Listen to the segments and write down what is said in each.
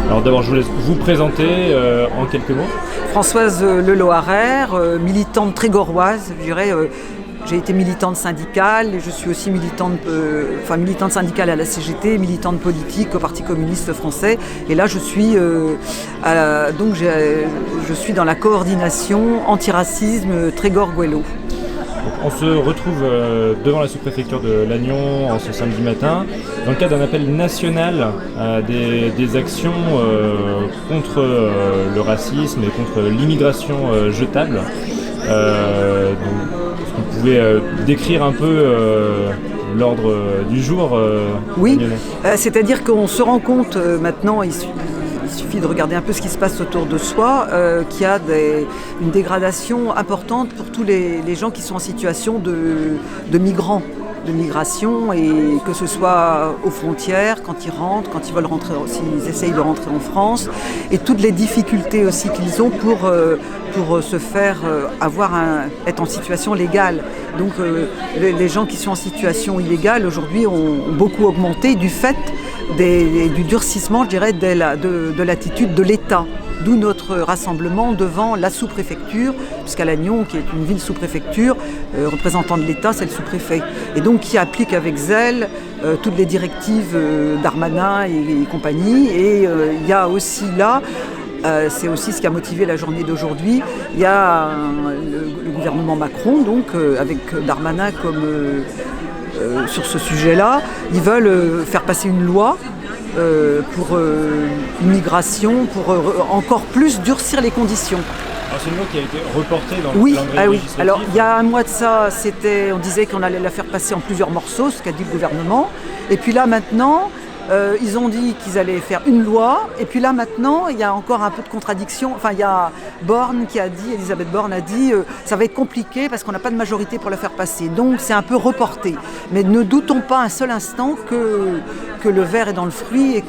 Alors d'abord, je vous laisse vous présenter en quelques mots. Françoise Leloharère, militante trégoroise, je dirais. J'ai été militante syndicale et je suis aussi militante syndicale à la CGT, militante politique au Parti communiste français. Et là, je suis dans la coordination antiracisme Trégor-Goëlo. On se retrouve devant la sous-préfecture de Lannion en ce samedi matin dans le cadre d'un appel national à des actions contre le racisme et contre l'immigration jetable. Est-ce que vous pouvez décrire un peu l'ordre du jour Oui, c'est-à-dire qu'on se rend compte maintenant, il suffit de regarder un peu ce qui se passe autour de soi, qu'il y a une dégradation importante pour tous les gens qui sont en situation de migrants, de migration, et que ce soit aux frontières, quand ils rentrent, quand ils veulent rentrer, s'ils essayent de rentrer en France, et toutes les difficultés aussi qu'ils ont pour se faire être en situation légale. Donc les gens qui sont en situation illégale aujourd'hui ont beaucoup augmenté du fait du durcissement, je dirais, de l'attitude de l'État. D'où notre rassemblement devant la sous-préfecture, puisqu'à Lannion, qui est une ville sous-préfecture, représentant de l'État, c'est le sous-préfet. Et donc qui applique avec zèle toutes les directives Darmanin et compagnie. Et il y a aussi là, c'est aussi ce qui a motivé la journée d'aujourd'hui, il y a le gouvernement Macron, donc avec Darmanin comme sur ce sujet-là, ils veulent faire passer une loi pour l'immigration, pour encore plus durcir les conditions. Alors c'est une loi qui a été reportée dans le calendrier législatif. Alors il y a un mois de ça, on disait qu'on allait la faire passer en plusieurs morceaux, ce qu'a dit le gouvernement. Et puis là maintenant, ils ont dit qu'ils allaient faire une loi. Et puis là maintenant, il y a encore un peu de contradiction. Enfin, il y a Elisabeth Borne a dit, ça va être compliqué parce qu'on n'a pas de majorité pour la faire passer. Donc c'est un peu reporté. Mais ne doutons pas un seul instant que le ver est dans le fruit et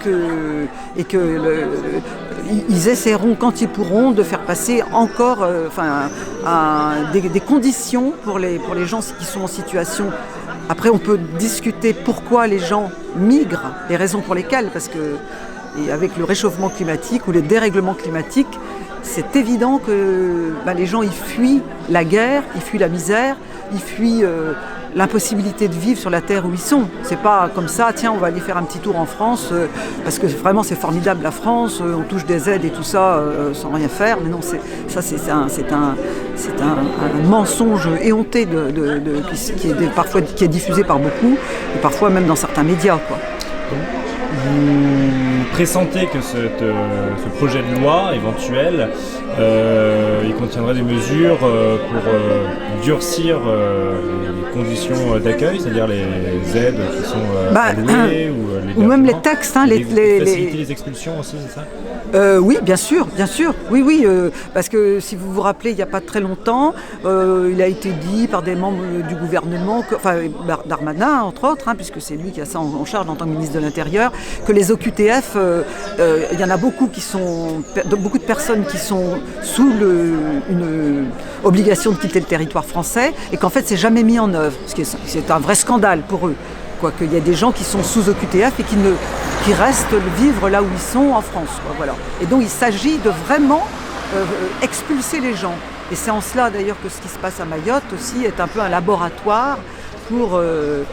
que ils essaieront quand ils pourront de faire passer encore des conditions pour les gens qui sont en situation. Après, on peut discuter pourquoi les gens migrent, les raisons pour lesquelles, parce que avec le réchauffement climatique ou le dérèglement climatique, c'est évident que les gens ils fuient la guerre, ils fuient la misère, ils fuient l'impossibilité de vivre sur la terre où ils sont. C'est pas comme ça, tiens, on va aller faire un petit tour en France, parce que vraiment c'est formidable la France, on touche des aides et tout ça sans rien faire. Mais non, c'est un mensonge éhonté qui est diffusé par beaucoup, et parfois même dans certains médias, quoi. Vous pressentez que ce projet de loi éventuel, il contiendrait des mesures pour durcir les conditions d'accueil, c'est-à-dire les aides qui sont allouées ou même les textes, faciliter les expulsions aussi, c'est ça? Oui, bien sûr, oui, parce que si vous vous rappelez, il n'y a pas très longtemps, il a été dit par des membres du gouvernement, Darmanin entre autres, puisque c'est lui qui a ça en charge en tant que ministre de l'Intérieur, que les OQTF, il y en a beaucoup de personnes qui sont sous une obligation de quitter le territoire français, et qu'en fait c'est jamais mis en œuvre, ce qui est un vrai scandale pour eux. Qu'il y a des gens qui sont sous OQTF et qui restent vivre là où ils sont en France. Voilà. Et donc il s'agit de vraiment expulser les gens. Et c'est en cela d'ailleurs que ce qui se passe à Mayotte aussi est un peu un laboratoire pour un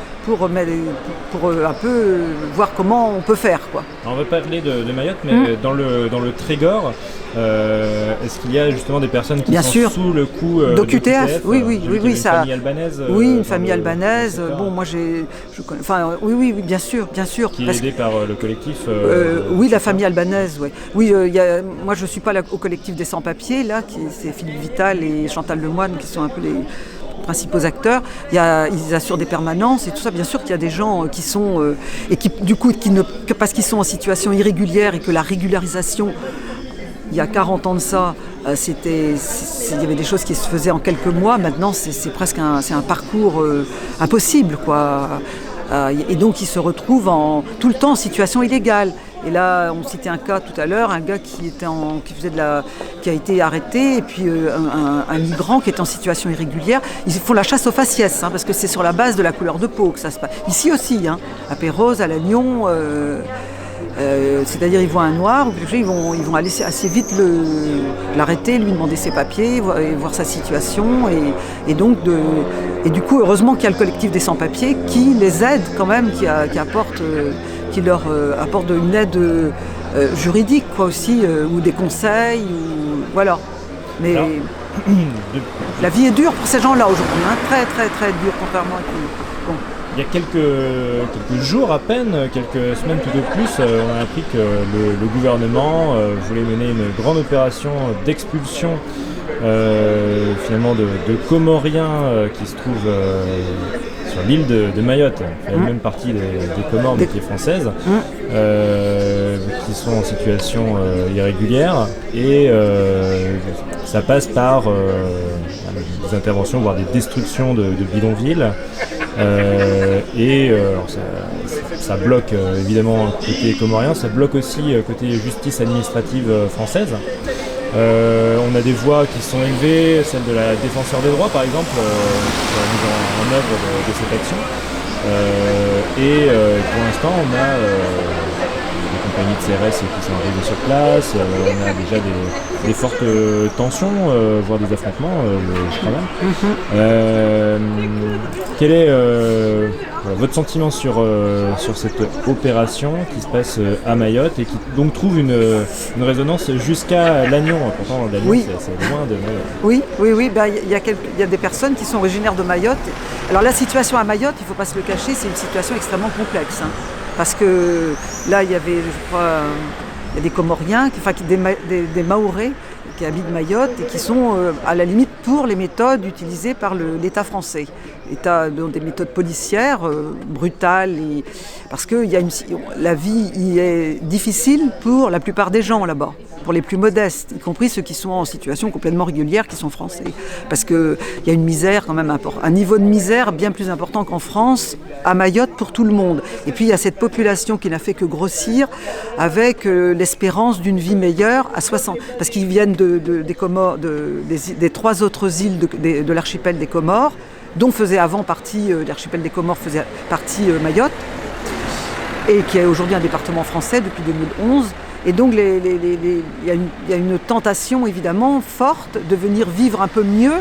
peu voir comment on peut faire, quoi. Alors on va parler de Mayotte, mais dans le Trégor, est-ce qu'il y a justement des personnes qui sont sous le coup d'OQTF? Oui, une famille albanaise. Oui, une famille albanaise. Bon, moi oui, bien sûr. Qui est aidée par le collectif. Oui, la famille albanaise, ouais. Oui, moi je suis pas au collectif des sans-papiers là, c'est Philippe Vital et Chantal Lemoine qui sont un peu les principaux acteurs. Ils assurent des permanences et tout ça. Bien sûr qu'il y a des gens qui sont et qui du coup parce qu'ils sont en situation irrégulière et que la régularisation, il y a 40 ans de ça, il y avait des choses qui se faisaient en quelques mois. Maintenant, c'est presque un parcours impossible, quoi. Et donc, ils se retrouvent tout le temps en situation illégale. Et là, on citait un cas tout à l'heure, un gars qui a été arrêté, et puis un migrant qui est en situation irrégulière. Ils font la chasse aux faciès, parce que c'est sur la base de la couleur de peau que ça se passe. Ici aussi, à Pérouse, à Lannion. C'est-à-dire ils voient un noir, ou quelque chose, ils vont aller assez vite l'arrêter, lui demander ses papiers, voir sa situation. Et du coup, heureusement qu'il y a le collectif des sans-papiers qui les aide quand même, qui leur apporte une aide juridique quoi, aussi, ou des conseils. Voilà. Mais alors, la vie est dure pour ces gens-là aujourd'hui, hein, très très très dure contrairement à qui. Bon. Il y a quelques jours à peine, quelques semaines tout au plus, on a appris que le gouvernement voulait mener une grande opération d'expulsion finalement de Comoriens qui se trouvent sur l'île de Mayotte, qui fait même partie des Comores mais qui est française, qui sont en situation irrégulière et ça passe par des interventions, voire des destructions de bidonvilles. Alors ça bloque évidemment côté comorien, ça bloque aussi côté justice administrative française. On a des voix qui sont élevées, celle de la défenseur des droits par exemple, qui a mis en œuvre de cette action. Pour l'instant on a des compagnies de CRS qui sont arrivées sur place, on a déjà des fortes tensions, voire des affrontements, je crois même. Quel est votre sentiment sur cette opération qui se passe à Mayotte et qui donc trouve une résonance jusqu'à Lannion? Pourtant Lannion oui. c'est loin de Mayotte. Oui, ben, il y a des personnes qui sont originaires de Mayotte. Alors la situation à Mayotte, il ne faut pas se le cacher, c'est une situation extrêmement complexe. Hein, parce que là, il y avait, je crois, il y a des Comoriens, des Mahorais qui habitent Mayotte et qui sont à la limite pour les méthodes utilisées par l'État français. L'État, des méthodes policières brutales, parce que la vie y est difficile pour la plupart des gens là-bas, pour les plus modestes, y compris ceux qui sont en situation complètement régulière, qui sont français. Parce qu'il y a une misère quand même un niveau de misère bien plus important qu'en France, à Mayotte, pour tout le monde. Et puis il y a cette population qui n'a fait que grossir avec l'espérance d'une vie meilleure à 60, parce qu'ils viennent des Comores, des 3 autres îles de l'archipel des Comores, dont faisait avant partie, l'archipel des Comores faisait partie Mayotte, et qui est aujourd'hui un département français depuis 2011. Et donc il y a une tentation évidemment forte de venir vivre un peu mieux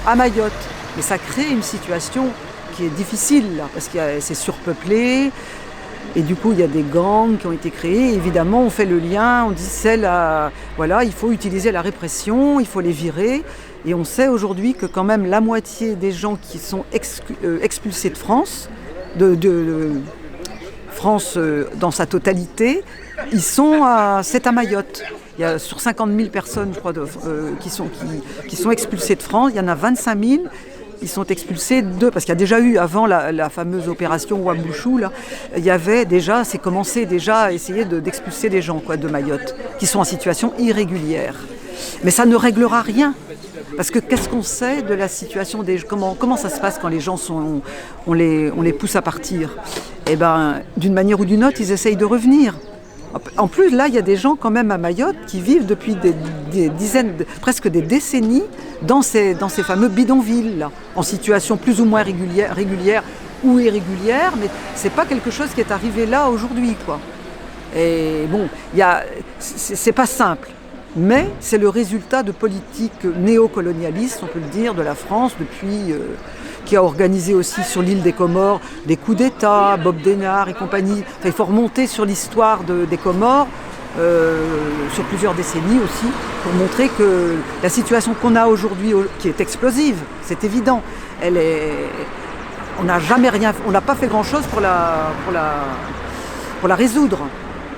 à Mayotte. Mais ça crée une situation qui est difficile, là, parce que c'est surpeuplé. Et du coup, il y a des gangs qui ont été créés. Évidemment, on fait le lien, on dit il faut utiliser la répression, il faut les virer. Et on sait aujourd'hui que quand même la moitié des gens qui sont expulsés de France, France dans sa totalité, c'est à Mayotte. Il y a sur 50 000 personnes, je crois, qui sont expulsées de France. Il y en a 25 000. Ils sont expulsés parce qu'il y a déjà eu, avant la fameuse opération Wambouchou, là, c'est commencé déjà à essayer d'expulser des gens de Mayotte, qui sont en situation irrégulière. Mais ça ne réglera rien. Parce que qu'est-ce qu'on sait de la situation des gens, comment ça se passe quand les gens on les pousse à partir? Eh bien, d'une manière ou d'une autre, ils essayent de revenir. En plus, là, il y a des gens quand même à Mayotte qui vivent depuis des dizaines, presque des décennies, dans ces fameux bidonvilles, là, en situation plus ou moins régulière ou irrégulière, mais c'est pas quelque chose qui est arrivé là aujourd'hui, quoi. Et bon, c'est pas simple. Mais c'est le résultat de politiques néocolonialistes, on peut le dire, de la France depuis, qui a organisé aussi sur l'île des Comores des coups d'État, Bob Denard et compagnie. Enfin, il faut remonter sur l'histoire des Comores, sur plusieurs décennies aussi, pour montrer que la situation qu'on a aujourd'hui, qui est explosive, c'est évident, on n'a pas fait grand-chose pour la résoudre.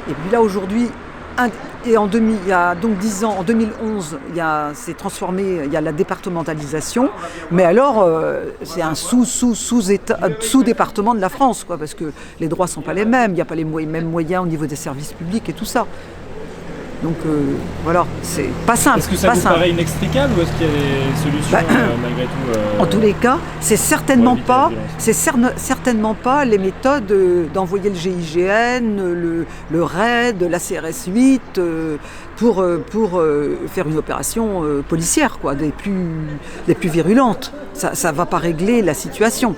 Et puis là aujourd'hui, il y a donc 10 ans, en 2011, c'est transformé, il y a la départementalisation, mais alors c'est un sous-département de la France, quoi, parce que les droits ne sont pas les mêmes, il n'y a pas les mêmes moyens au niveau des services publics et tout ça. Donc voilà, c'est pas simple. Est-ce que ça vous paraît inextricable ou est-ce qu'il y a des solutions malgré tout En tous les cas, c'est certainement pas les méthodes d'envoyer le GIGN, le RAID, la CRS 8 pour faire une opération policière, quoi, des plus virulentes. Ça va pas régler la situation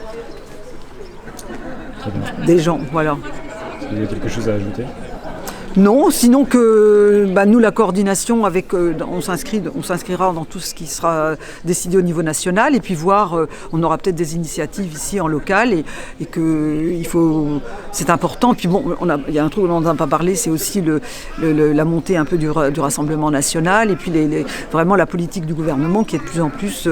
des gens, voilà. Est-ce qu'il y a quelque chose à ajouter ? Non, sinon que nous, la coordination, on s'inscrira dans tout ce qui sera décidé au niveau national et puis voir, on aura peut-être des initiatives ici en local et que c'est important. Puis bon, il y a un truc dont on n'a pas parlé, c'est aussi la montée un peu du Rassemblement national et puis vraiment la politique du gouvernement qui est de plus en plus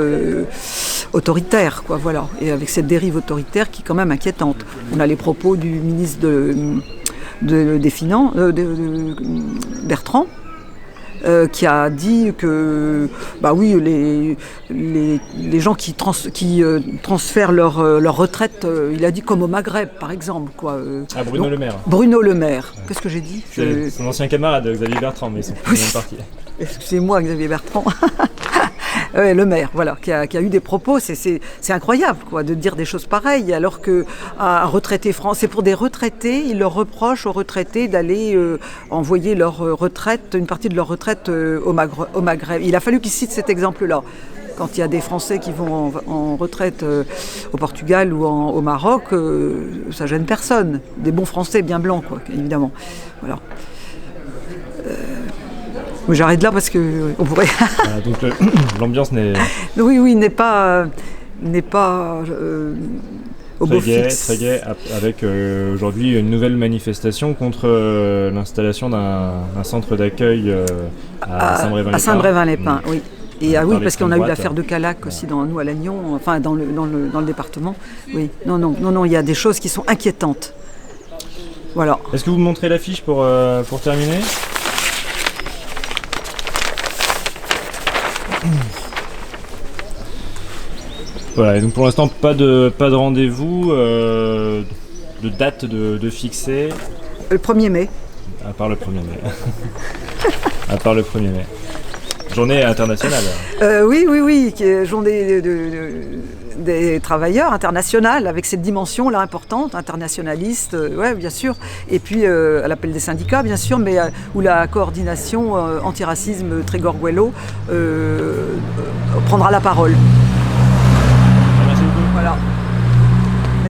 autoritaire, quoi, voilà. Et avec cette dérive autoritaire qui est quand même inquiétante. On a les propos du ministre des Finances, Bertrand, qui a dit que les gens qui transfèrent leur retraite, il a dit comme au Maghreb par exemple, quoi. Bruno Le Maire. Bruno Le Maire. Qu'est-ce que j'ai dit? C'est son ancien camarade Xavier Bertrand, mais ils sont plus même partis. Excusez-moi Xavier Bertrand. Le maire, voilà, qui a eu des propos, c'est incroyable, quoi, de dire des choses pareilles, alors qu'un retraité français, pour des retraités, il leur reproche aux retraités d'aller envoyer une partie de leur retraite au Maghreb. Il a fallu qu'il cite cet exemple-là. Quand il y a des Français qui vont en retraite au Portugal ou au Maroc, ça gêne personne. Des bons Français bien blancs, quoi, évidemment. Voilà. J'arrête là parce que on pourrait. Donc l'ambiance n'est. Oui, n'est pas au beau fixe. Très gai, avec aujourd'hui une nouvelle manifestation contre l'installation d'un centre d'accueil à Saint-Brévin-les-Pins. À Saint-Brévin-les-Pins, oui. Et oui, parce qu'on a eu l'affaire de Calac aussi nous à Lannion, enfin dans le département. Oui, non, il y a des choses qui sont inquiétantes. Voilà. Est-ce que vous me montrez l'affiche pour terminer ? Voilà, et donc pour l'instant pas de rendez-vous, de date de fixer. Le 1er mai. À part le 1er mai. À part le 1er mai. Journée internationale. Oui, journée des travailleurs internationale, avec cette dimension-là importante, internationaliste, ouais, bien sûr. Et puis à l'appel des syndicats, bien sûr, mais où la coordination antiracisme Trégor-Guello prendra la parole. Merci beaucoup. Voilà.